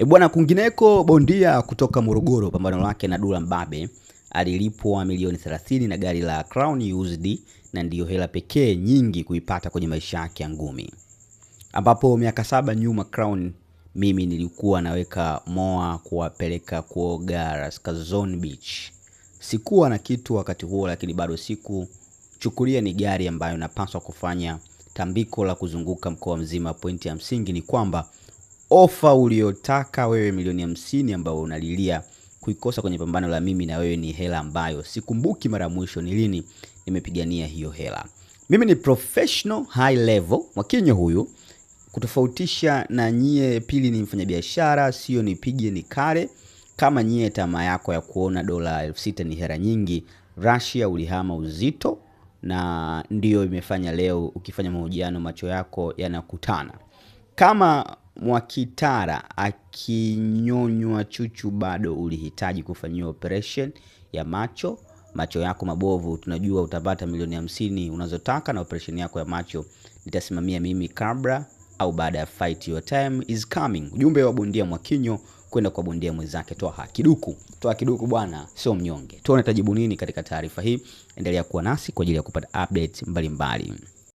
Bwana, kwingineko bondia kutoka Morogoro pambano lake na Dula Mbabe alilipwa milioni 30 na gari la Crown USD, na ndiyo hela pekee nyingi kuipata kwenye maisha yake ya ngumi. Ambapo miaka 7 nyuma Crown mimi nilikuwa naweka moa kuwapeleka kuoga Raskazon Beach. Sikuwa na kitu wakati huo, lakini bado siku chukulia ni gari ambayo napaswa kufanya tambiko la kuzunguka mkoa mzima. Pointi ya msingi ni kwamba ofa uliotaka wewe milioni 50 ambayo unalilia kuikosa kwenye pambano la mimi na wewe ni hela ambayo sikumbuki mara mwisho ni lini nimepigania hiyo hela. Mimi ni professional high level Mwakinyo huyu, kutofautisha na nyie. Pili, ni mfanyabiashara, sio nipige ni kale. Kama nyie tamaa yako ya kuona dola 6,000 ni hela nyingi, Russia ulihama uzito, na ndio imefanya leo ukifanya mahojiano macho yako yanakutana. Kama Mwakitara akinyonywa chuchu bado ulihitaji kufanyiwa operation ya macho yako mabovu, tunajua utapata milioni 50 unazotaka, na operation yako ya macho nitasimamia mimi kabla au baada ya fight. Your time is coming. Ujumbe wa bondia Mwakinyo kwenda kwa bondia mwenzake Toa Kiduku bwana, sio mnyonge. Tuone tajibu nini katika taarifa hii. Endelea kuwa nasi kwa ajili ya kupata updates mbalimbali.